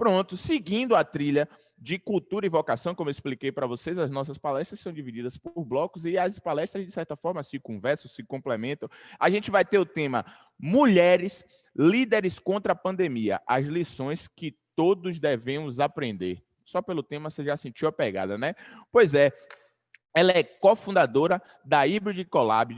Pronto, seguindo a trilha de cultura e vocação, como eu expliquei para vocês, as nossas palestras são divididas por blocos e as palestras, de certa forma, se conversam, se complementam. A gente vai ter o tema Mulheres, Líderes contra a Pandemia, as lições que todos devemos aprender. Só pelo tema você já sentiu a pegada, né? Pois é, ela é cofundadora da Hybrid Collab,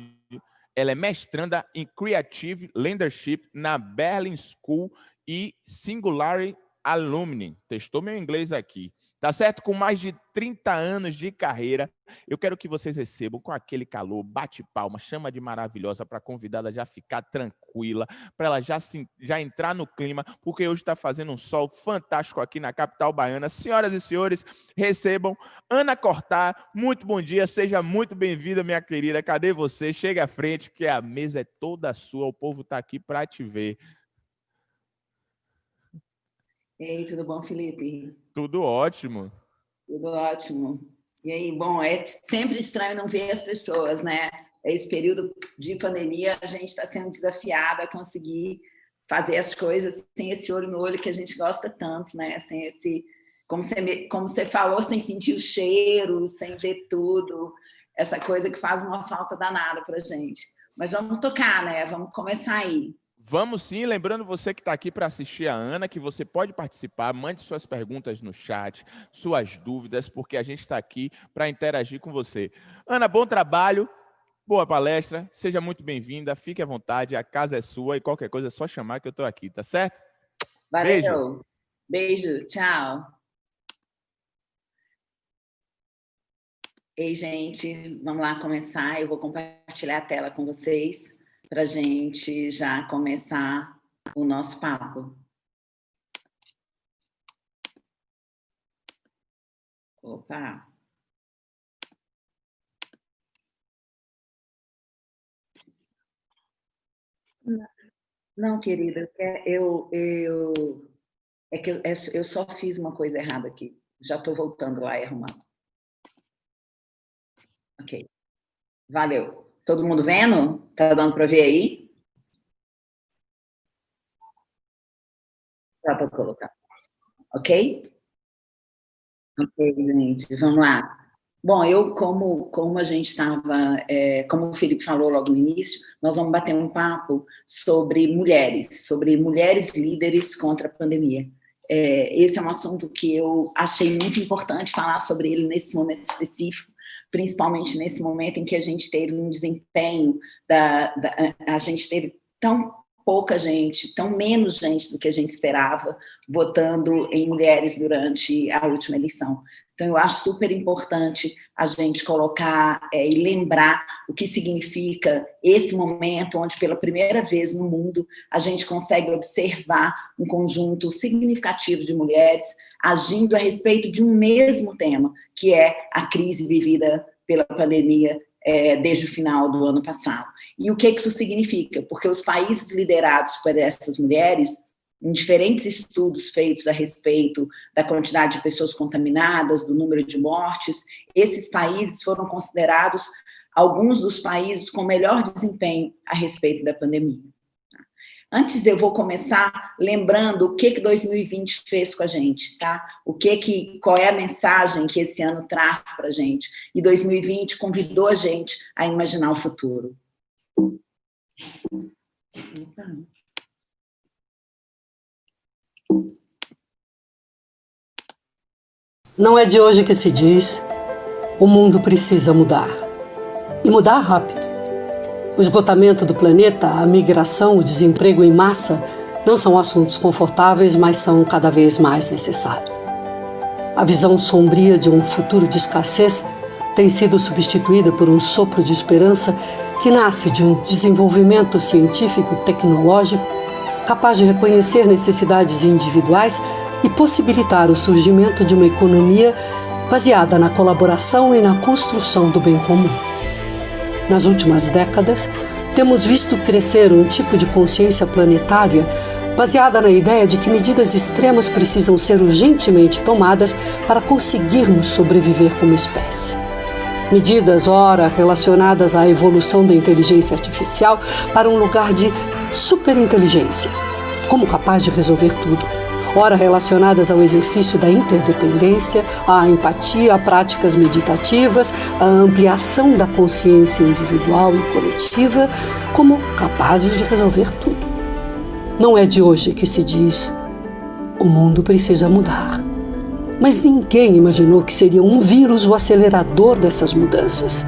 ela é mestranda em Creative Leadership na Berlin School e Singularity Alumni. Testou meu inglês aqui. Tá certo? Com mais de 30 anos de carreira, eu quero que vocês recebam com aquele calor, bate palma, chama de maravilhosa para a convidada já ficar tranquila, para ela já entrar no clima, porque hoje está fazendo um sol fantástico aqui na capital baiana. Senhoras e senhores, recebam Ana Cortá. Muito bom dia, seja muito bem-vinda, minha querida. Cadê você? Chega à frente, que a mesa é toda sua, o povo está aqui para te ver. Ei, tudo bom, Felipe? Tudo ótimo. Tudo ótimo. E aí, bom, é sempre estranho não ver as pessoas, né? Esse período de pandemia, a gente está sendo desafiada a conseguir fazer as coisas sem esse olho no olho que a gente gosta tanto, né? Sem esse, como você falou, sem sentir o cheiro, sem ver tudo, essa coisa que faz uma falta danada para a gente. Mas vamos tocar, né? Vamos começar aí. Vamos sim, lembrando você que está aqui para assistir a Ana, que você pode participar, mande suas perguntas no chat, suas dúvidas, porque a gente está aqui para interagir com você. Ana, bom trabalho, boa palestra, seja muito bem-vinda, fique à vontade, a casa é sua e qualquer coisa é só chamar que eu estou aqui, tá certo? Valeu. Beijo, tchau. Ei, gente, vamos lá começar, eu vou compartilhar a tela com vocês, para a gente já começar o nosso papo. Opa! Não, querida, eu só fiz uma coisa errada aqui. Já estou voltando lá e arrumando. Ok. Valeu. Todo mundo vendo? Tá dando para ver aí? Dá para colocar. Ok? Ok, gente, vamos lá. Bom, como a gente estava, como o Felipe falou logo no início, nós vamos bater um papo sobre mulheres líderes contra a pandemia. Esse é um assunto que eu achei muito importante falar sobre ele nesse momento específico, principalmente nesse momento em que a gente teve um desempenho, a gente teve tão pouca gente, tão menos gente do que a gente esperava, votando em mulheres durante a última eleição. Então, eu acho super importante a gente colocar e lembrar o que significa esse momento onde, pela primeira vez no mundo, a gente consegue observar um conjunto significativo de mulheres agindo a respeito de um mesmo tema, que é a crise vivida pela pandemia desde o final do ano passado. E o que isso significa? Porque os países liderados por essas mulheres, em diferentes estudos feitos a respeito da quantidade de pessoas contaminadas, do número de mortes, esses países foram considerados alguns dos países com melhor desempenho a respeito da pandemia. Antes eu vou começar lembrando o que 2020 fez com a gente, tá? Qual é a mensagem que esse ano traz para a gente? E 2020 convidou a gente a imaginar o futuro. Não é de hoje que se diz: o mundo precisa mudar. E mudar rápido. O esgotamento do planeta, a migração, o desemprego em massa não são assuntos confortáveis, mas são cada vez mais necessários. A visão sombria de um futuro de escassez tem sido substituída por um sopro de esperança que nasce de um desenvolvimento científico e tecnológico capaz de reconhecer necessidades individuais e possibilitar o surgimento de uma economia baseada na colaboração e na construção do bem comum. Nas últimas décadas, temos visto crescer um tipo de consciência planetária baseada na ideia de que medidas extremas precisam ser urgentemente tomadas para conseguirmos sobreviver como espécie. Medidas, ora, relacionadas à evolução da inteligência artificial para um lugar de superinteligência, como capaz de resolver tudo, ora relacionadas ao exercício da interdependência, à empatia, a práticas meditativas, à ampliação da consciência individual e coletiva, como capazes de resolver tudo. Não é de hoje que se diz: o mundo precisa mudar. Mas ninguém imaginou que seria um vírus o acelerador dessas mudanças.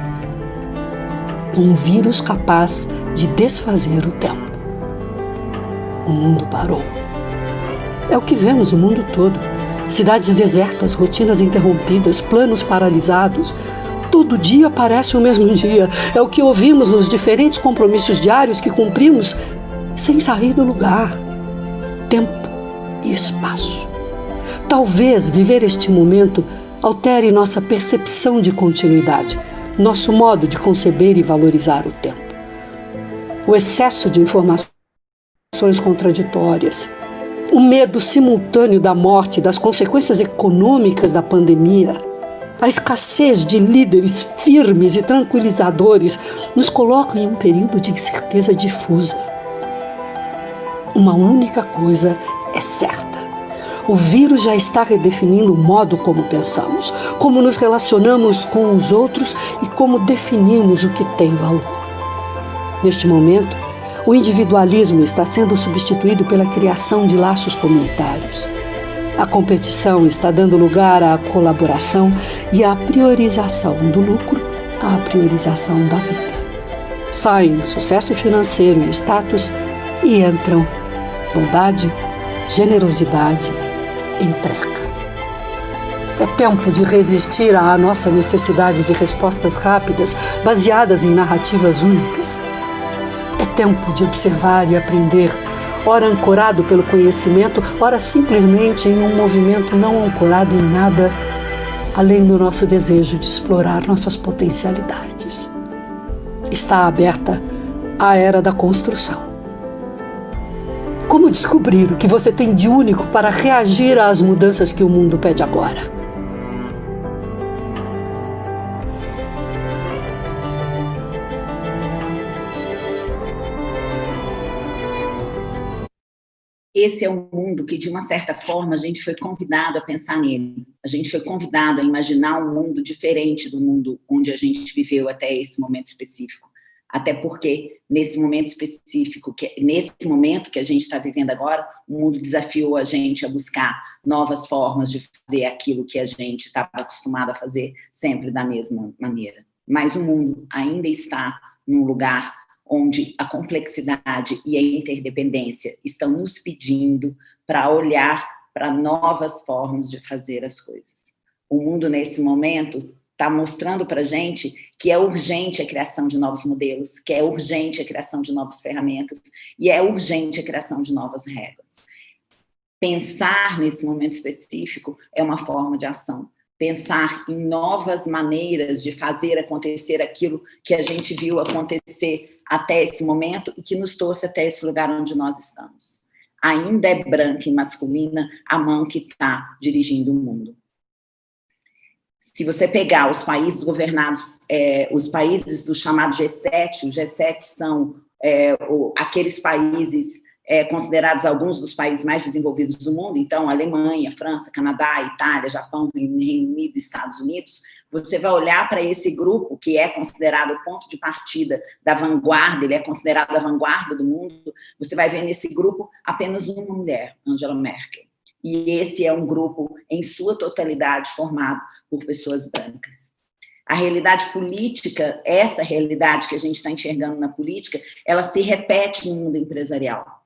Um vírus capaz de desfazer o tempo. O mundo parou. É o que vemos no mundo todo. Cidades desertas, rotinas interrompidas, planos paralisados. Todo dia parece o mesmo dia. É o que ouvimos nos diferentes compromissos diários que cumprimos sem sair do lugar. Tempo e espaço. Talvez viver este momento altere nossa percepção de continuidade, nosso modo de conceber e valorizar o tempo. O excesso de informações contraditórias, o medo simultâneo da morte, das consequências econômicas da pandemia, a escassez de líderes firmes e tranquilizadores nos colocam em um período de incerteza difusa. Uma única coisa é certa: o vírus já está redefinindo o modo como pensamos, como nos relacionamos com os outros e como definimos o que tem valor. Neste momento, o individualismo está sendo substituído pela criação de laços comunitários. A competição está dando lugar à colaboração e à priorização do lucro, à priorização da vida. Saem sucesso financeiro e status e entram bondade, generosidade, entrega. É tempo de resistir à nossa necessidade de respostas rápidas, baseadas em narrativas únicas. É tempo de observar e aprender, ora ancorado pelo conhecimento, ora simplesmente em um movimento não ancorado em nada, além do nosso desejo de explorar nossas potencialidades. Está aberta a era da construção. Como descobrir o que você tem de único para reagir às mudanças que o mundo pede agora? Esse é um mundo que, de uma certa forma, a gente foi convidado a pensar nele. A gente foi convidado a imaginar um mundo diferente do mundo onde a gente viveu até esse momento específico. Até porque, nesse momento específico, nesse momento que a gente está vivendo agora, o mundo desafiou a gente a buscar novas formas de fazer aquilo que a gente estava acostumado a fazer sempre da mesma maneira. Mas o mundo ainda está num lugar onde a complexidade e a interdependência estão nos pedindo para olhar para novas formas de fazer as coisas. O mundo, nesse momento, está mostrando para a gente que é urgente a criação de novos modelos, que é urgente a criação de novas ferramentas e é urgente a criação de novas regras. Pensar nesse momento específico é uma forma de ação. Pensar em novas maneiras de fazer acontecer aquilo que a gente viu acontecer até esse momento e que nos trouxe até esse lugar onde nós estamos. Ainda é branca e masculina a mão que está dirigindo o mundo. Se você pegar os países governados, os países do chamado G7, os G7 são aqueles países considerados alguns dos países mais desenvolvidos do mundo, então Alemanha, França, Canadá, Itália, Japão, Reino Unido, Estados Unidos, você vai olhar para esse grupo que é considerado o ponto de partida da vanguarda, ele é considerado a vanguarda do mundo, você vai ver nesse grupo apenas uma mulher, Angela Merkel. E esse é um grupo, em sua totalidade, formado por pessoas brancas. A realidade política, essa realidade que a gente está enxergando na política, ela se repete no mundo empresarial.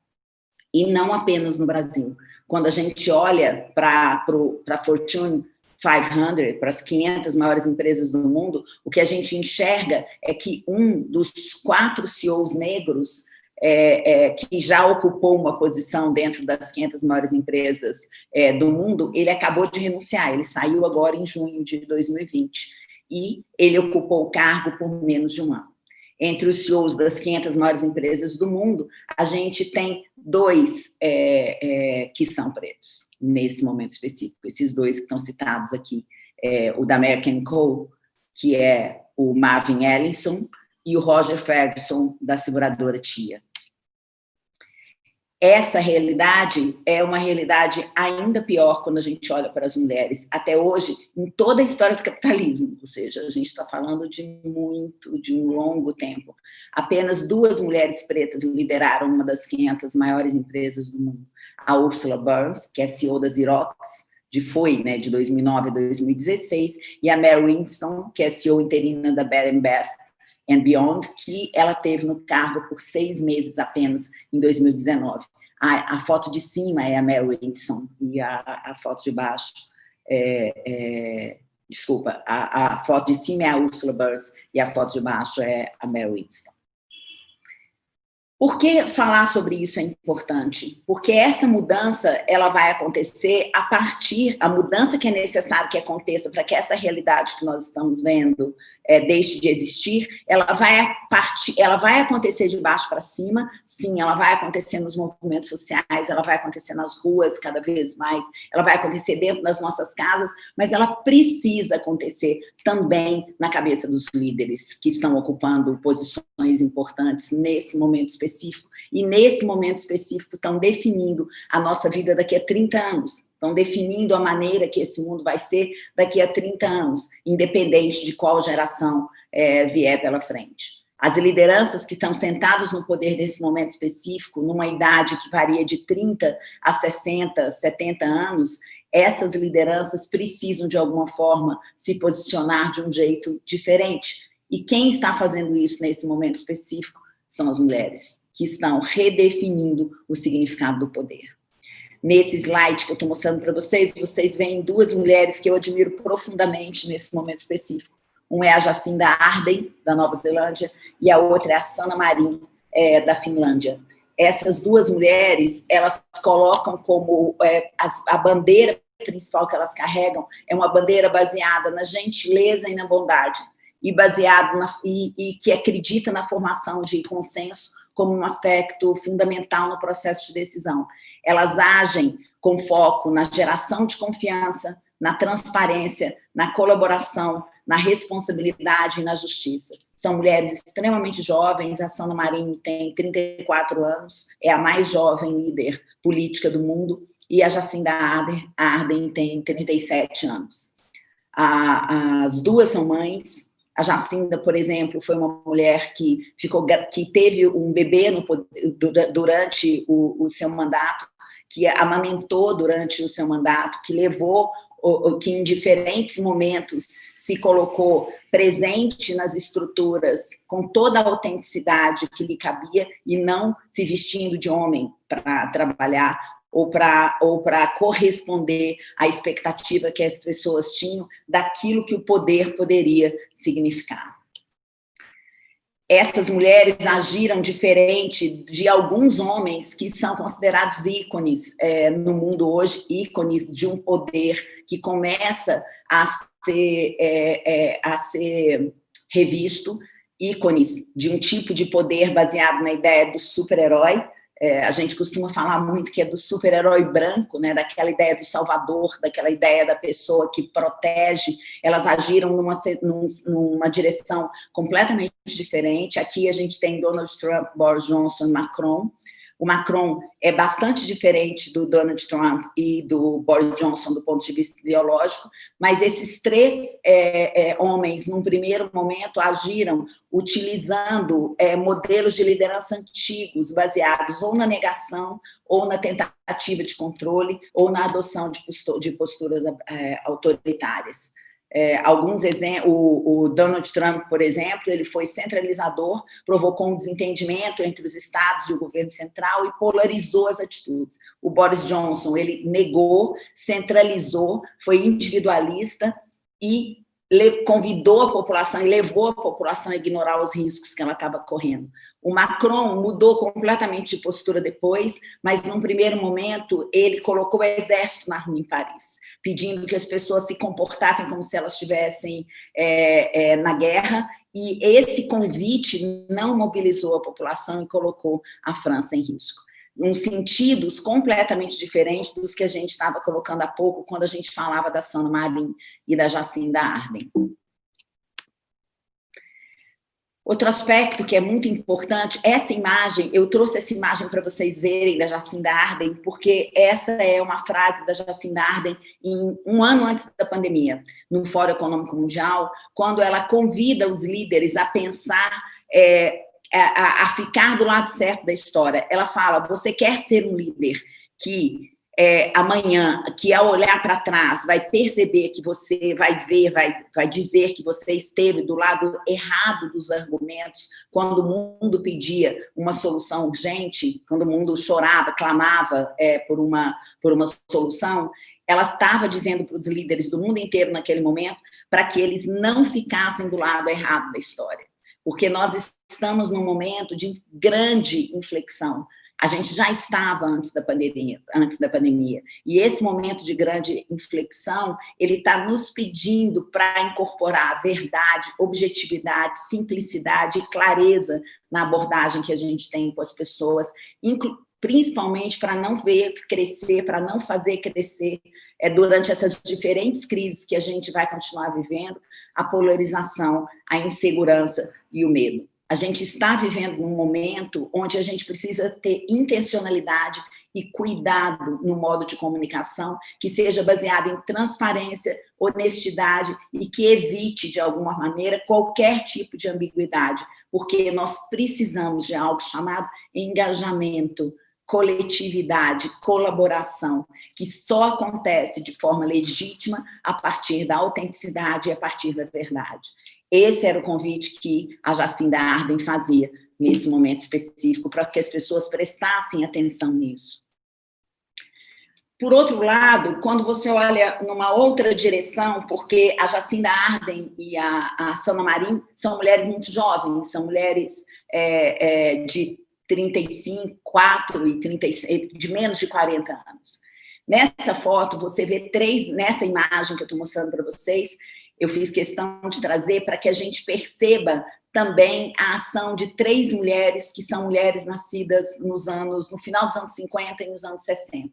E não apenas no Brasil. Quando a gente olha para a Fortune 500, para as 500 maiores empresas do mundo, o que a gente enxerga é que um dos 4 CEOs negros que já ocupou uma posição dentro das 500 maiores empresas do mundo, ele acabou de renunciar, ele saiu agora em junho de 2020, e ele ocupou o cargo por menos de um ano. Entre os CEOs das 500 maiores empresas do mundo, a gente tem 2 que são pretos, nesse momento específico. Esses 2 que estão citados aqui, o da American Co., que é o Marvin Ellison, e o Roger Ferguson, da seguradora TIA. essa realidade é uma realidade ainda pior quando a gente olha para as mulheres. Até hoje, em toda a história do capitalismo, ou seja, a gente está falando de um longo tempo. Apenas 2 mulheres pretas lideraram uma das 500 maiores empresas do mundo. A Ursula Burns, que é CEO da Xerox, de 2009 a 2016, e a Mary Winston, que é CEO interina da Bed Bath and Beyond, que ela teve no cargo por 6 meses apenas em 2019. A foto de cima é a Mary Winston e a foto de baixo desculpa, a foto de cima é a Ursula Burns e a foto de baixo é a Mary Winston. Por que falar sobre isso é importante? Porque essa mudança ela vai acontecer a mudança que é necessário que aconteça para que essa realidade que nós estamos vendo deixe de existir, ela vai acontecer de baixo para cima, sim, ela vai acontecer nos movimentos sociais, ela vai acontecer nas ruas cada vez mais, ela vai acontecer dentro das nossas casas, mas ela precisa acontecer também na cabeça dos líderes que estão ocupando posições importantes nesse momento específico, e nesse momento específico estão definindo a nossa vida daqui a 30 anos, estão definindo a maneira que esse mundo vai ser daqui a 30 anos, independente de qual geração vier pela frente. As lideranças que estão sentadas no poder nesse momento específico, numa idade que varia de 30 a 60, 70 anos, essas lideranças precisam, de alguma forma, se posicionar de um jeito diferente. E quem está fazendo isso nesse momento específico são as mulheres, que estão redefinindo o significado do poder. Nesse slide que eu estou mostrando para vocês, vocês veem 2 mulheres que eu admiro profundamente nesse momento específico. Uma é a Jacinda Ardern, da Nova Zelândia, e a outra é a Sanna Marin, da Finlândia. Essas 2 mulheres, elas colocam como a bandeira principal que elas carregam é uma bandeira baseada na gentileza e na bondade, e e que acredita na formação de consenso como um aspecto fundamental no processo de decisão. Elas agem com foco na geração de confiança, na transparência, na colaboração, na responsabilidade e na justiça. São mulheres extremamente jovens, a Sanna Marin tem 34 anos, é a mais jovem líder política do mundo, e a Jacinda Ardern tem 37 anos. As 2 são mães. A Jacinda, por exemplo, foi uma mulher que teve um bebê durante o seu mandato, que amamentou durante o seu mandato, que em diferentes momentos se colocou presente nas estruturas com toda a autenticidade que lhe cabia e não se vestindo de homem para trabalhar ou para corresponder à expectativa que as pessoas tinham daquilo que o poder poderia significar. Essas mulheres agiram diferente de alguns homens que são considerados ícones no mundo hoje, ícones de um poder que começa a ser revisto, ícones de um tipo de poder baseado na ideia do super-herói. A gente costuma falar muito que é do super-herói branco, né, daquela ideia do salvador, daquela ideia da pessoa que protege. Elas agiram numa direção completamente diferente. Aqui a gente tem Donald Trump, Boris Johnson e Macron. O Macron é bastante diferente do Donald Trump e do Boris Johnson do ponto de vista ideológico, mas esses 3 homens, num primeiro momento, agiram utilizando modelos de liderança antigos, baseados ou na negação, ou na tentativa de controle, ou na adoção de posturas autoritárias. Alguns exemplos, o Donald Trump, por exemplo, ele foi centralizador, provocou um desentendimento entre os estados e o governo central e polarizou as atitudes. O Boris Johnson, ele negou, centralizou, foi individualista e convidou a população e levou a população a ignorar os riscos que ela estava correndo. O Macron mudou completamente de postura depois, mas num primeiro momento ele colocou o exército na rua em Paris, pedindo que as pessoas se comportassem como se elas estivessem na guerra, e esse convite não mobilizou a população e colocou a França em risco. Em sentidos completamente diferentes dos que a gente estava colocando há pouco, quando a gente falava da Sanna Marin e da Jacinda Ardern. Outro aspecto que é muito importante, essa imagem, eu trouxe essa imagem para vocês verem da Jacinda Ardern, porque essa é uma frase da Jacinda Ardern um ano antes da pandemia, no Fórum Econômico Mundial, quando ela convida os líderes a pensar, a ficar do lado certo da história. Ela fala, você quer ser um líder que amanhã, que ao olhar para trás vai perceber que você vai ver, vai dizer que você esteve do lado errado dos argumentos, quando o mundo pedia uma solução urgente, quando o mundo chorava, clamava por uma solução, ela estava dizendo para os líderes do mundo inteiro naquele momento para que eles não ficassem do lado errado da história, porque nós estamos num momento de grande inflexão. A gente já estava antes da pandemia. E esse momento de grande inflexão, ele está nos pedindo para incorporar verdade, objetividade, simplicidade e clareza na abordagem que a gente tem com as pessoas, principalmente para não ver crescer, para não fazer crescer, durante essas diferentes crises que a gente vai continuar vivendo, a polarização, a insegurança e o medo. A gente está vivendo num momento onde a gente precisa ter intencionalidade e cuidado no modo de comunicação que seja baseado em transparência, honestidade e que evite, de alguma maneira, qualquer tipo de ambiguidade, porque nós precisamos de algo chamado engajamento, coletividade, colaboração, que só acontece de forma legítima a partir da autenticidade e a partir da verdade. Esse era o convite que a Jacinda Ardern fazia nesse momento específico, para que as pessoas prestassem atenção nisso. Por outro lado, quando você olha numa outra direção, porque a Jacinda Ardern e a Sanna Marin são mulheres muito jovens, são mulheres de 35, 4 e 36, de menos de 40 anos. Nessa foto, você vê nessa imagem que eu estou mostrando para vocês, eu fiz questão de trazer para que a gente perceba também a ação de 3 mulheres que são mulheres nascidas no final dos anos 50 e nos anos 60.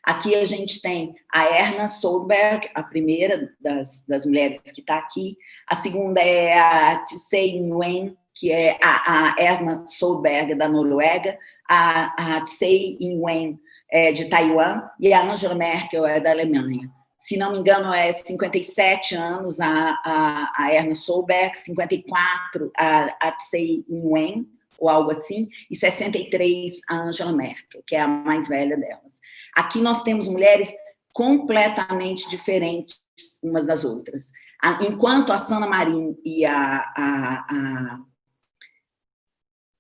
Aqui a gente tem a Erna Solberg, a primeira das mulheres que está aqui. A segunda é a Tsai Ing-wen, que é a Erna Solberg da Noruega. A Tsai Ing-wen é de Taiwan e a Angela Merkel é da Alemanha. Se não me engano, 57 anos a Erna Solberg, 54 a Tsai Ing-wen, ou algo assim, e 63 a Angela Merkel, que é a mais velha delas. Aqui nós temos mulheres completamente diferentes umas das outras. Enquanto a Sanna Marin e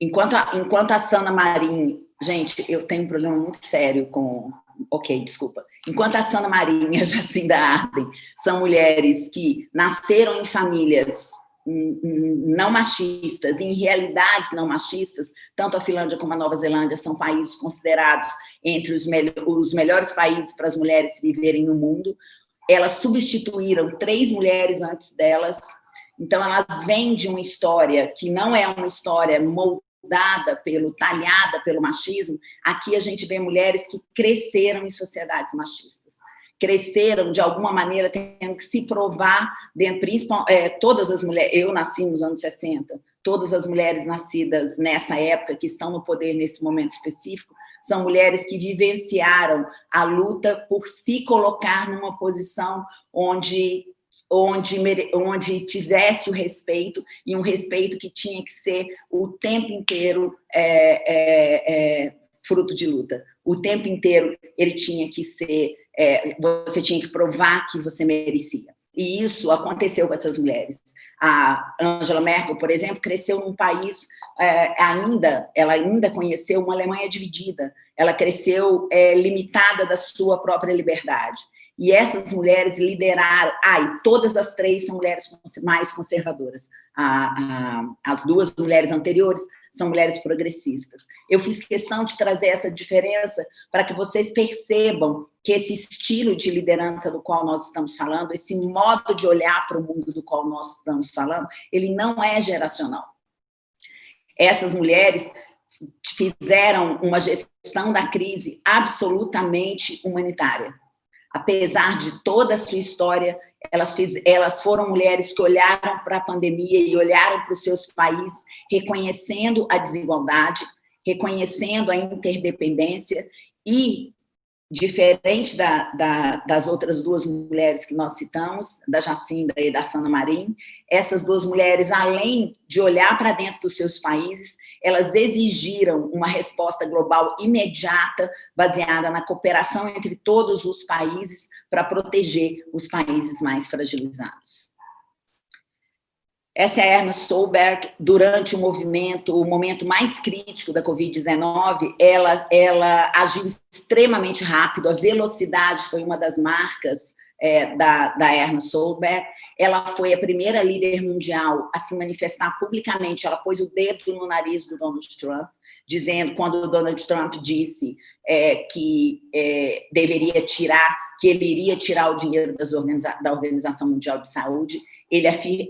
enquanto a Sanna Marin... Gente, eu tenho um problema muito sério com... Ok, desculpa. Enquanto a Sanna Marin e a Jacinda Ardern são mulheres que nasceram em famílias não machistas, em realidades não machistas, tanto a Finlândia como a Nova Zelândia são países considerados entre os melhores países para as mulheres viverem no mundo. Elas substituíram 3 mulheres antes delas, então elas vêm de uma história que não é uma história talhada pelo machismo. Aqui a gente vê mulheres que cresceram em sociedades machistas, cresceram de alguma maneira tendo que se provar, todas as mulheres, eu nasci nos anos 60, todas as mulheres nascidas nessa época, que estão no poder nesse momento específico, são mulheres que vivenciaram a luta por se colocar numa posição onde tivesse o respeito, e um respeito que tinha que ser o tempo inteiro fruto de luta. O tempo inteiro ele tinha que ser, você tinha que provar que você merecia. E isso aconteceu com essas mulheres. A Angela Merkel, por exemplo, cresceu num país, ela ainda conheceu uma Alemanha dividida, ela cresceu limitada da sua própria liberdade. E essas mulheres lideraram... e todas as 3 são mulheres mais conservadoras. As 2 mulheres anteriores são mulheres progressistas. Eu fiz questão de trazer essa diferença para que vocês percebam que esse estilo de liderança do qual nós estamos falando, esse modo de olhar para o mundo do qual nós estamos falando, ele não é geracional. Essas mulheres fizeram uma gestão da crise absolutamente humanitária. Apesar de toda a sua história, Elas foram mulheres que olharam para a pandemia e olharam para os seus países, reconhecendo a desigualdade, reconhecendo a interdependência e, diferente das outras duas mulheres que nós citamos, da Jacinda e da Sanna Marin, essas duas mulheres, além de olhar para dentro dos seus países, elas exigiram uma resposta global imediata, baseada na cooperação entre todos os países para proteger os países mais fragilizados. Essa é a Erna Solberg. Durante o momento mais crítico da Covid-19, ela agiu extremamente rápido, a velocidade foi uma das marcas da Erna Solberg. Ela foi a primeira líder mundial a se manifestar publicamente, ela pôs o dedo no nariz do Donald Trump, dizendo, quando o Donald Trump disse que ele iria tirar o dinheiro da Organização Mundial de Saúde,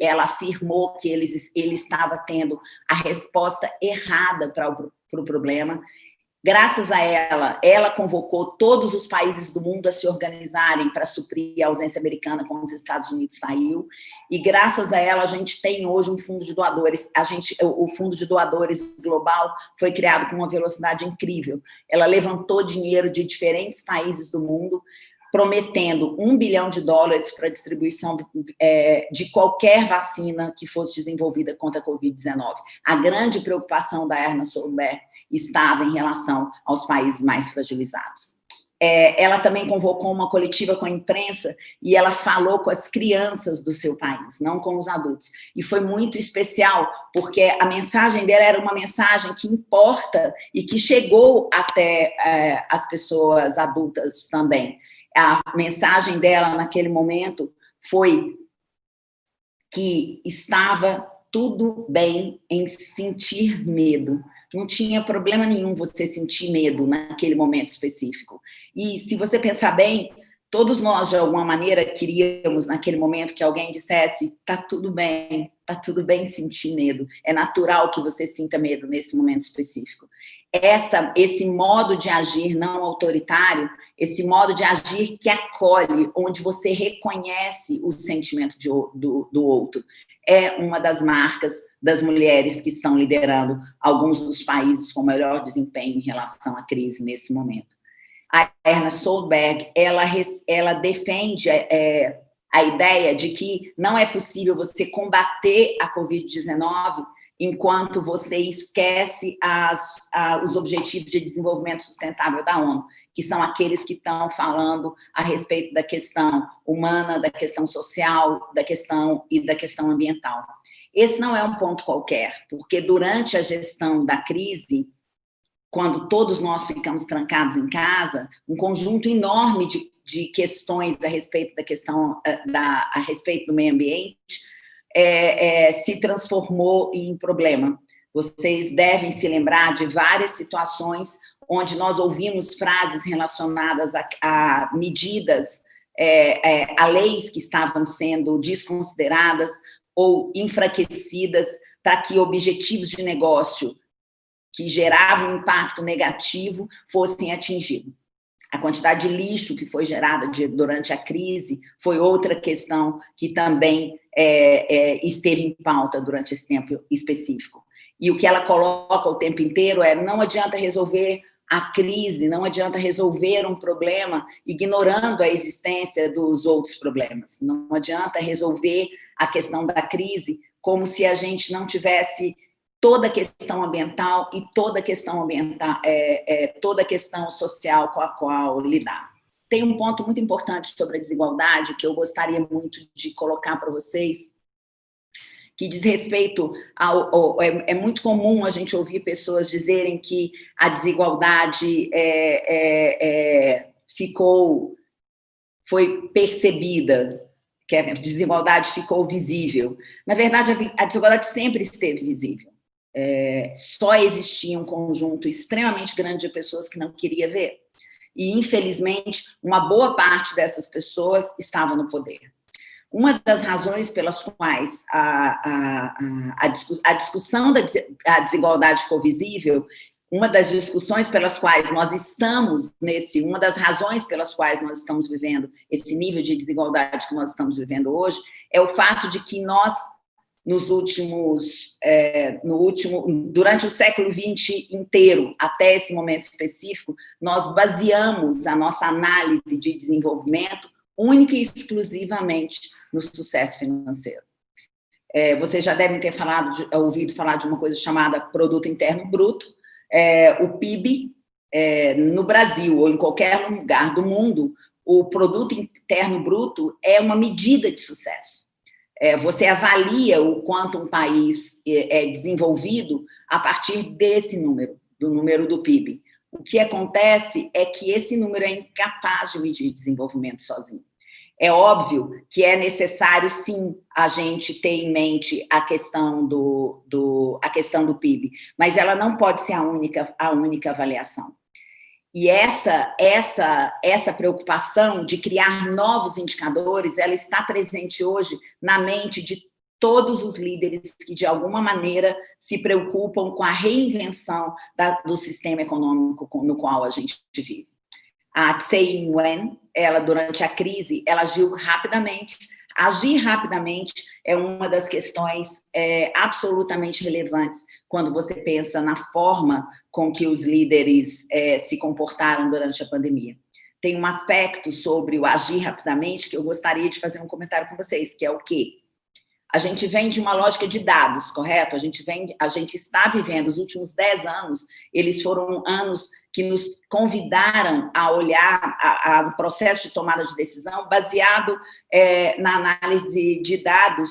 ela afirmou que ele estava tendo a resposta errada para o problema. Graças a ela convocou todos os países do mundo a se organizarem para suprir a ausência americana quando os Estados Unidos saiu, e graças a ela a gente tem hoje um fundo de doadores. O fundo de doadores global foi criado com uma velocidade incrível. Ela levantou dinheiro de diferentes países do mundo, prometendo $1 bilhão para a distribuição de qualquer vacina que fosse desenvolvida contra a Covid-19. A grande preocupação da Erna Solberg estava em relação aos países mais fragilizados. Ela também convocou uma coletiva com a imprensa e ela falou com as crianças do seu país, não com os adultos. E foi muito especial, porque a mensagem dela era uma mensagem que importa e que chegou até as pessoas adultas também. A mensagem dela naquele momento foi que estava tudo bem em sentir medo. Não tinha problema nenhum você sentir medo naquele momento específico. E se você pensar bem, todos nós, de alguma maneira, queríamos, naquele momento, que alguém dissesse: tá tudo bem sentir medo. É natural que você sinta medo nesse momento específico. Esse modo de agir não autoritário, esse modo de agir que acolhe, onde você reconhece o sentimento do outro, é uma das marcas das mulheres que estão liderando alguns dos países com melhor desempenho em relação à crise nesse momento. A Erna Solberg, ela defende a ideia de que não é possível você combater a Covid-19 enquanto você esquece os Objetivos de Desenvolvimento Sustentável da ONU, que são aqueles que estão falando a respeito da questão humana, da questão social, da questão ambiental. Esse não é um ponto qualquer, porque durante a gestão da crise, quando todos nós ficamos trancados em casa, um conjunto enorme de questões a respeito a respeito do meio ambiente se transformou em problema. Vocês devem se lembrar de várias situações onde nós ouvimos frases relacionadas a medidas, a leis que estavam sendo desconsideradas ou enfraquecidas para que objetivos de negócio que geravam impacto negativo fossem atingidos. A quantidade de lixo que foi gerada durante a crise foi outra questão que também esteve em pauta durante esse tempo específico. E o que ela coloca o tempo inteiro não adianta resolver a crise, não adianta resolver um problema ignorando a existência dos outros problemas. Não adianta resolver a questão da crise como se a gente não tivesse toda a questão ambiental e toda a questão social com a qual lidar. Tem um ponto muito importante sobre a desigualdade que eu gostaria muito de colocar para vocês, que diz respeito é muito comum a gente ouvir pessoas dizerem que a desigualdade foi percebida, que a desigualdade ficou visível. Na verdade, a desigualdade sempre esteve visível. Só existia um conjunto extremamente grande de pessoas que não queria ver. E, infelizmente, uma boa parte dessas pessoas estava no poder. Uma das razões pelas quais a discussão da desigualdade ficou visível, uma das discussões pelas quais nós estamos uma das razões pelas quais nós estamos vivendo esse nível de desigualdade que nós estamos vivendo hoje, é o fato de que nós, durante o século XX inteiro, até esse momento específico, nós baseamos a nossa análise de desenvolvimento única e exclusivamente no sucesso financeiro. Vocês já devem ter ouvido falar de uma coisa chamada Produto Interno Bruto. O PIB, no Brasil ou em qualquer lugar do mundo, o Produto Interno Bruto é uma medida de sucesso. Você avalia o quanto um país é desenvolvido a partir desse número, do número do PIB. O que acontece é que esse número é incapaz de medir desenvolvimento sozinho. É óbvio que é necessário, sim, a gente ter em mente a questão do PIB, mas ela não pode ser a única avaliação. E essa preocupação de criar novos indicadores, ela está presente hoje na mente de todos os líderes que, de alguma maneira, se preocupam com a reinvenção do sistema econômico no qual a gente vive. A Tsai Ing-wen, ela, durante a crise, ela agiu rapidamente. Agir rapidamente é uma das questões absolutamente relevantes quando você pensa na forma com que os líderes se comportaram durante a pandemia. Tem um aspecto sobre o agir rapidamente que eu gostaria de fazer um comentário com vocês, que é o quê? A gente vem de uma lógica de dados, correto? A gente está vivendo, os últimos 10 anos, eles foram anos que nos convidaram a olhar o processo de tomada de decisão baseado na análise de dados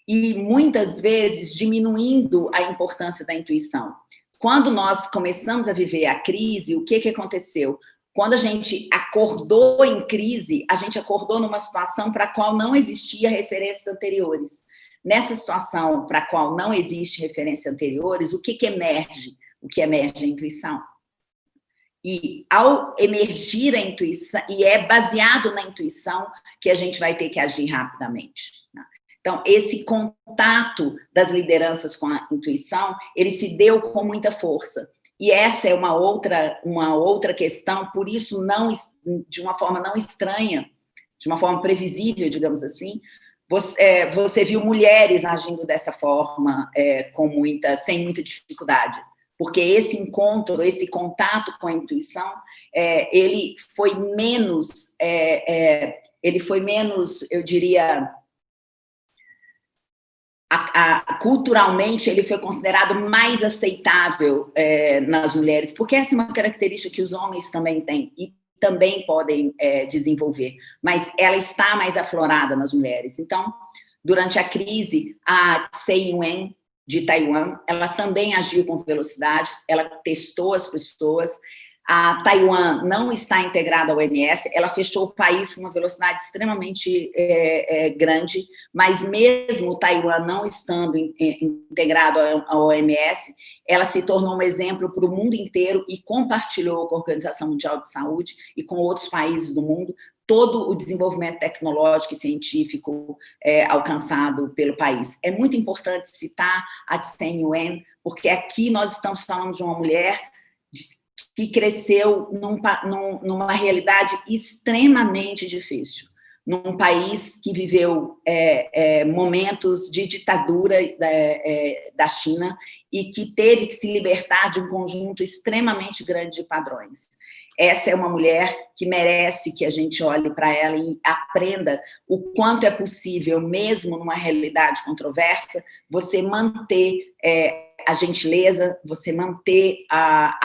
e, muitas vezes, diminuindo a importância da intuição. Quando nós começamos a viver a crise, o que aconteceu? Quando a gente acordou em crise, a gente acordou numa situação para a qual não existia referências anteriores. Nessa situação para a qual não existe referências anteriores, o que emerge? O que emerge é a intuição. E ao emergir a intuição, e é baseado na intuição que a gente vai ter que agir rapidamente. Então, esse contato das lideranças com a intuição, ele se deu com muita força. E essa é uma outra questão, por isso, de uma forma não estranha, de uma forma previsível, digamos assim, você viu mulheres agindo dessa forma, sem muita dificuldade. Porque esse encontro, esse contato com a intuição, ele foi menos, eu diria, culturalmente, ele foi considerado mais aceitável nas mulheres, porque essa é uma característica que os homens também têm e também podem desenvolver, mas ela está mais aflorada nas mulheres. Então, durante a crise, a Tsai Ing-wen, de Taiwan, ela também agiu com velocidade, ela testou as pessoas. A Taiwan não está integrada ao OMS, ela fechou o país com uma velocidade extremamente grande, mas mesmo Taiwan não estando integrado ao OMS, ela se tornou um exemplo para o mundo inteiro e compartilhou com a Organização Mundial de Saúde e com outros países do mundo todo o desenvolvimento tecnológico e científico alcançado pelo país. É muito importante citar a Tsai Ing-wen, porque aqui nós estamos falando de uma mulher que cresceu numa realidade extremamente difícil, num país que viveu momentos de ditadura da China e que teve que se libertar de um conjunto extremamente grande de padrões. Essa é uma mulher que merece que a gente olhe para ela e aprenda o quanto é possível, mesmo numa realidade controversa, você manter a gentileza, você manter a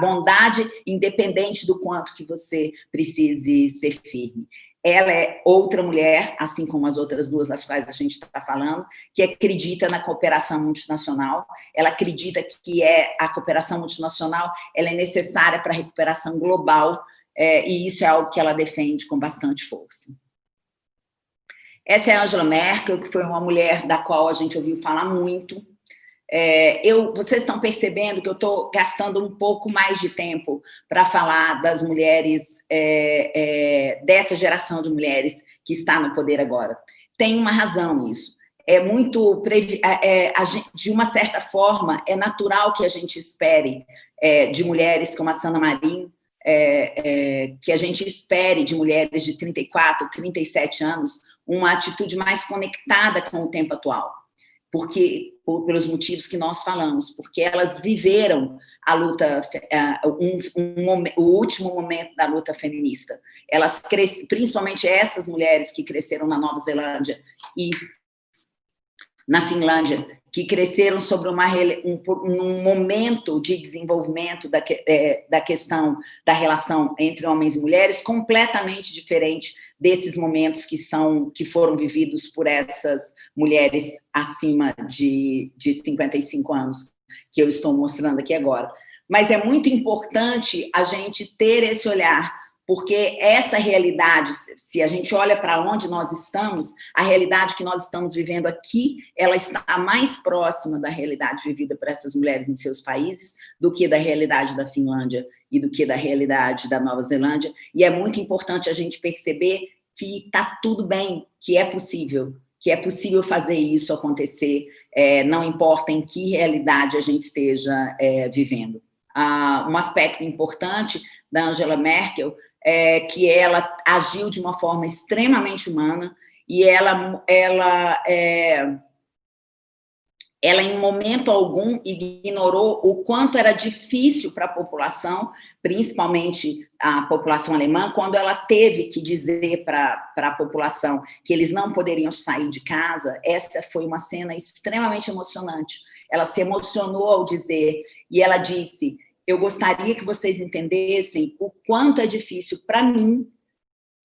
bondade, independente do quanto que você precise ser firme. Ela é outra mulher, assim como as outras duas das quais a gente está falando, que acredita na cooperação multinacional, ela acredita que a cooperação multinacional ela é necessária para a recuperação global, e isso é algo que ela defende com bastante força. Essa é a Angela Merkel, que foi uma mulher da qual a gente ouviu falar muito. Vocês estão percebendo que eu estou gastando um pouco mais de tempo para falar das mulheres, dessa geração de mulheres que está no poder agora. Tem uma razão nisso. de uma certa forma, é natural que a gente espere de mulheres como a Sanna Marin, que a gente espere de mulheres de 34, 37 anos, uma atitude mais conectada com o tempo atual, pelos motivos que nós falamos, porque elas viveram a luta, o último momento da luta feminista. Elas principalmente essas mulheres que cresceram na Nova Zelândia e na Finlândia, que cresceram sobre um momento de desenvolvimento da questão da relação entre homens e mulheres completamente diferente desses momentos que foram vividos por essas mulheres acima de 55 anos, que eu estou mostrando aqui agora. Mas é muito importante a gente ter esse olhar, porque essa realidade, se a gente olha para onde nós estamos, a realidade que nós estamos vivendo aqui, ela está mais próxima da realidade vivida por essas mulheres em seus países do que da realidade da Finlândia e do que da realidade da Nova Zelândia. E é muito importante a gente perceber que está tudo bem, que é possível fazer isso acontecer, não importa em que realidade a gente esteja vivendo. Um aspecto importante da Angela Merkel que ela agiu de uma forma extremamente humana e ela em momento algum ignorou o quanto era difícil para a população, principalmente a população alemã, quando ela teve que dizer para a população que eles não poderiam sair de casa. Essa foi uma cena extremamente emocionante. Ela se emocionou ao dizer, e ela disse: eu gostaria que vocês entendessem o quanto é difícil para mim,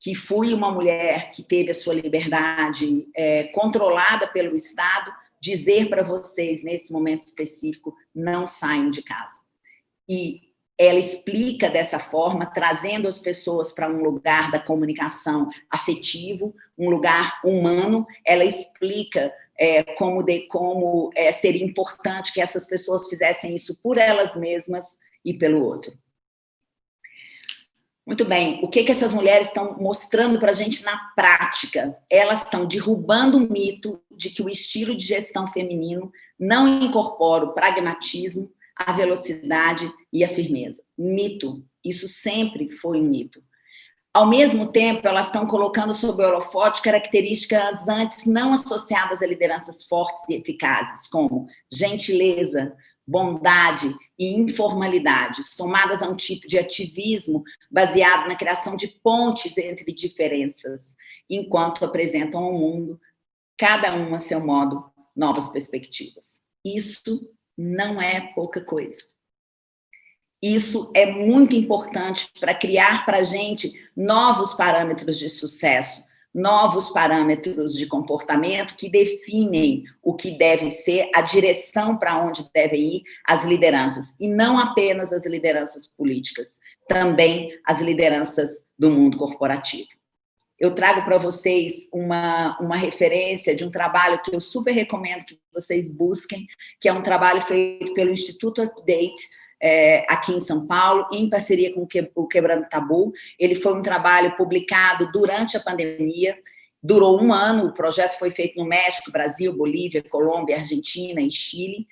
que fui uma mulher que teve a sua liberdade controlada pelo Estado, dizer para vocês, nesse momento específico, não saiam de casa. E ela explica dessa forma, trazendo as pessoas para um lugar da comunicação afetivo, um lugar humano. Ela explica como seria importante que essas pessoas fizessem isso por elas mesmas e pelo outro. Muito bem, o que essas mulheres estão mostrando para a gente na prática? Elas estão derrubando o mito de que o estilo de gestão feminino não incorpora o pragmatismo, a velocidade e a firmeza. Mito, isso sempre foi um mito. Ao mesmo tempo, elas estão colocando sob o holofote características antes não associadas a lideranças fortes e eficazes, como gentileza, bondade e informalidade, somadas a um tipo de ativismo baseado na criação de pontes entre diferenças, enquanto apresentam ao mundo, cada um a seu modo, novas perspectivas. Isso não é pouca coisa. Isso é muito importante para criar para a gente novos parâmetros de sucesso, novos parâmetros de comportamento que definem o que deve ser, a direção para onde devem ir as lideranças, e não apenas as lideranças políticas, também as lideranças do mundo corporativo. Eu trago para vocês uma referência de um trabalho que eu super recomendo que vocês busquem, que é um trabalho feito pelo Instituto Update, aqui em São Paulo, em parceria com o Quebrando Tabu. Ele foi um trabalho publicado durante a pandemia, durou 1 ano, o projeto foi feito no México, Brasil, Bolívia, Colômbia, Argentina e Chile.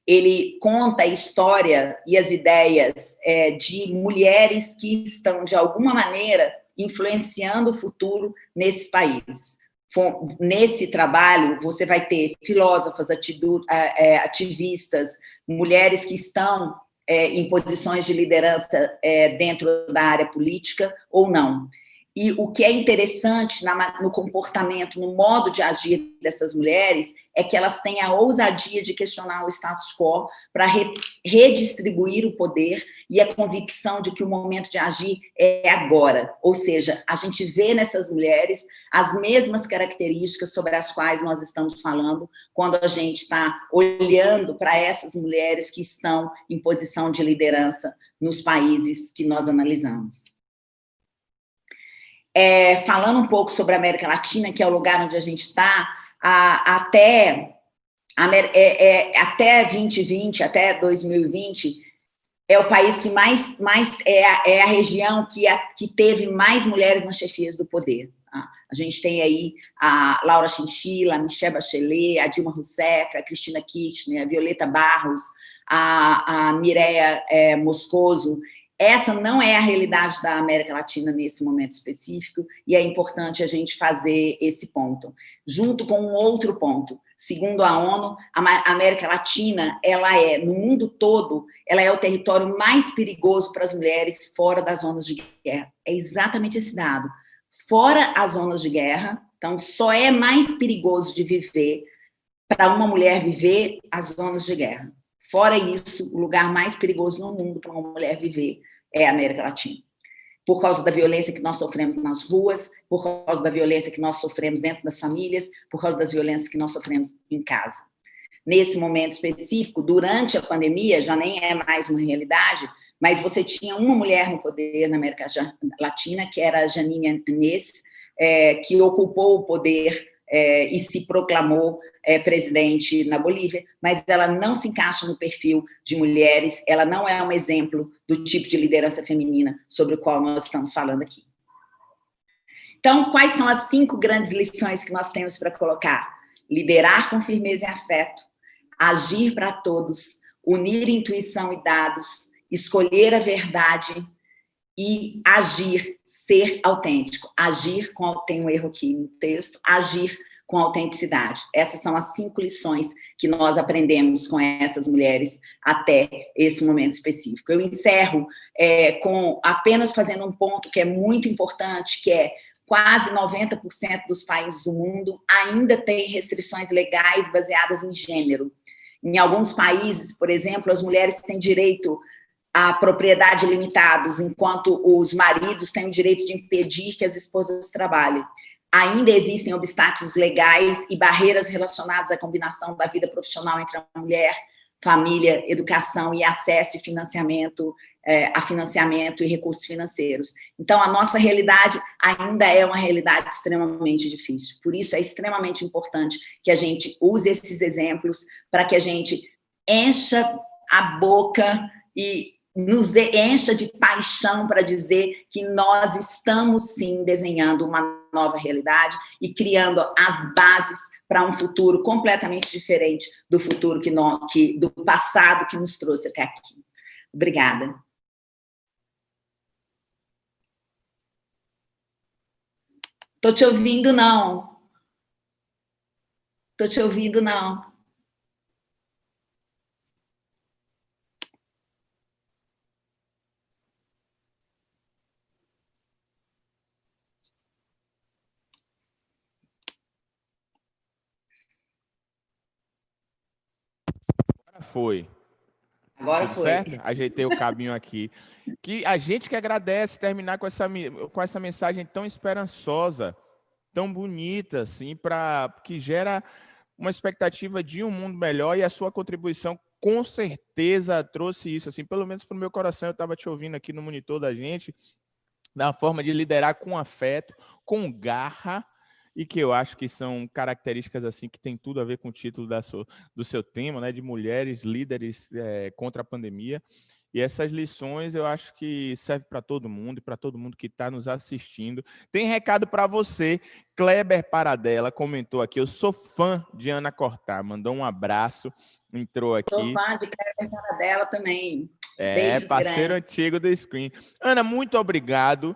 Ele conta a história e as ideias de mulheres que estão, de alguma maneira, influenciando o futuro nesses países. Nesse trabalho, você vai ter filósofas, ativistas, mulheres que estão em posições de liderança dentro da área política ou não. E o que é interessante no comportamento, no modo de agir dessas mulheres, é que elas têm a ousadia de questionar o status quo para redistribuir o poder e a convicção de que o momento de agir é agora. Ou seja, a gente vê nessas mulheres as mesmas características sobre as quais nós estamos falando quando a gente está olhando para essas mulheres que estão em posição de liderança nos países que nós analisamos. Falando um pouco sobre a América Latina, que é o lugar onde a gente está, até 2020, até 2020, é o país que mais é a região que teve mais mulheres nas chefias do poder. A A gente tem aí a Laura Chinchilla, a Michelle Bachelet, a Dilma Rousseff, a Cristina Kirchner, a Violeta Barros, a Mireia Moscoso. Essa não é a realidade da América Latina nesse momento específico, e é importante a gente fazer esse ponto. Junto com um outro ponto, segundo a ONU, a América Latina, ela é, no mundo todo, ela é o território mais perigoso para as mulheres fora das zonas de guerra. É exatamente esse dado. Fora as zonas de guerra, então só é mais perigoso de viver, para uma mulher viver, as zonas de guerra. Fora isso, o lugar mais perigoso no mundo para uma mulher viver é a América Latina. Por causa da violência que nós sofremos nas ruas, por causa da violência que nós sofremos dentro das famílias, por causa das violências que nós sofremos em casa. Nesse momento específico, durante a pandemia, já nem é mais uma realidade, mas você tinha uma mulher no poder na América Latina, que era a Janine Áñez, que ocupou o poder e se proclamou presidente na Bolívia, mas ela não se encaixa no perfil de mulheres, ela não é um exemplo do tipo de liderança feminina sobre o qual nós estamos falando aqui. Então, quais são as 5 grandes lições que nós temos para colocar? Liderar com firmeza e afeto, agir para todos, unir intuição e dados, escolher a verdade e agir, ser autêntico. Agir tem um erro aqui no texto, agir com autenticidade. Essas são as 5 lições que nós aprendemos com essas mulheres até esse momento específico. Eu encerro com apenas fazendo um ponto que é muito importante, que é quase 90% dos países do mundo ainda têm restrições legais baseadas em gênero. Em alguns países, por exemplo, as mulheres têm direito à propriedade limitados, enquanto os maridos têm o direito de impedir que as esposas trabalhem. Ainda existem obstáculos legais e barreiras relacionadas à combinação da vida profissional entre a mulher, família, educação e acesso e financiamento, a financiamento e recursos financeiros. Então, a nossa realidade ainda é uma realidade extremamente difícil. Por isso, é extremamente importante que a gente use esses exemplos para que a gente encha a boca e nos encha de paixão para dizer que nós estamos, sim, desenhando uma nova realidade e criando as bases para um futuro completamente diferente do futuro do passado que nos trouxe até aqui. Obrigada. Estou te ouvindo, não. Estou te ouvindo, não. Foi. Agora tudo foi. Certo? Ajeitei o cabinho aqui. Que a gente que agradece terminar com essa mensagem tão esperançosa, tão bonita, assim, que gera uma expectativa de um mundo melhor, e a sua contribuição com certeza trouxe isso, assim, pelo menos para o meu coração. Eu estava te ouvindo aqui no monitor da gente, da forma de liderar com afeto, com garra, e que eu acho que são características assim que tem tudo a ver com o título do seu tema, né, de mulheres líderes contra a pandemia. E essas lições eu acho que servem para todo mundo e para todo mundo que está nos assistindo. Tem recado para você. Kleber Paradella comentou aqui, eu sou fã de Ana Cortar, mandou um abraço, entrou aqui. Sou fã de Kleber Paradella também. Beijos parceiro grandes. Antigo do Screen. Ana, muito obrigado.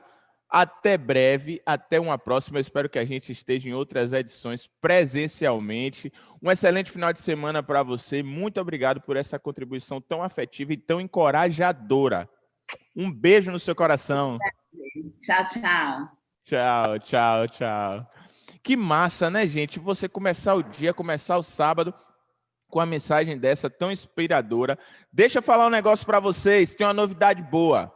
Até breve, até uma próxima. Eu espero que a gente esteja em outras edições presencialmente. Um excelente final de semana para você. Muito obrigado por essa contribuição tão afetiva e tão encorajadora. Um beijo no seu coração. Tchau, tchau. Tchau, tchau, tchau. Que massa, né, gente? Você começar o dia, começar o sábado com a mensagem dessa tão inspiradora. Deixa eu falar um negócio para vocês. Tem uma novidade boa.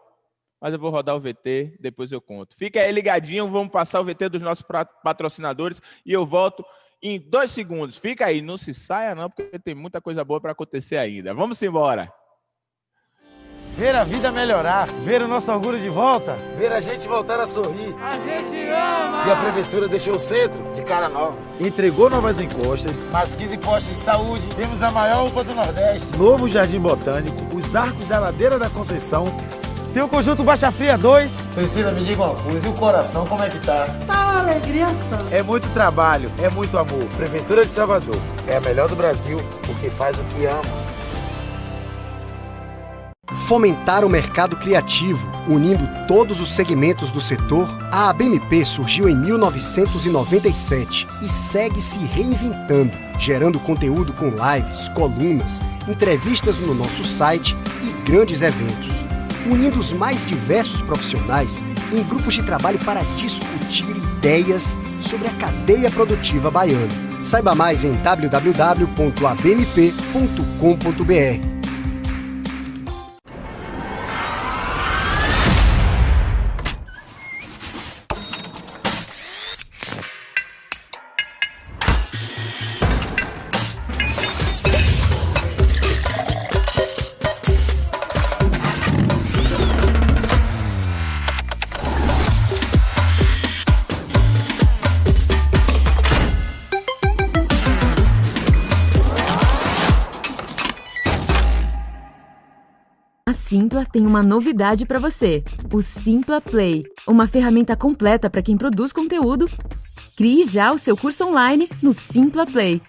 Mas eu vou rodar o VT, depois eu conto. Fica aí ligadinho, vamos passar o VT dos nossos patrocinadores e eu volto em 2 segundos. Fica aí, não se saia não, porque tem muita coisa boa para acontecer ainda. Vamos embora. Ver a vida melhorar, ver o nosso orgulho de volta, ver a gente voltar a sorrir. A gente ama! E a Prefeitura deixou o centro de cara nova. Entregou novas encostas, mais 15 postos de saúde, temos a maior UPA do Nordeste, novo Jardim Botânico, os arcos da Ladeira da Conceição Tem o conjunto Baixa Fria 2. Priscila, me diga uma coisa, e o coração, como é que tá? Tá uma alegria só. É muito trabalho, é muito amor. Prefeitura de Salvador é a melhor do Brasil porque faz o que ama. Fomentar o mercado criativo, unindo todos os segmentos do setor, a ABMP surgiu em 1997 e segue se reinventando, gerando conteúdo com lives, colunas, entrevistas no nosso site e grandes eventos, unindo os mais diversos profissionais em grupos de trabalho para discutir ideias sobre a cadeia produtiva baiana. Saiba mais em www.abmp.com.br. A Simpla tem uma novidade para você, o Simpla Play, uma ferramenta completa para quem produz conteúdo. Crie já o seu curso online no Simpla Play.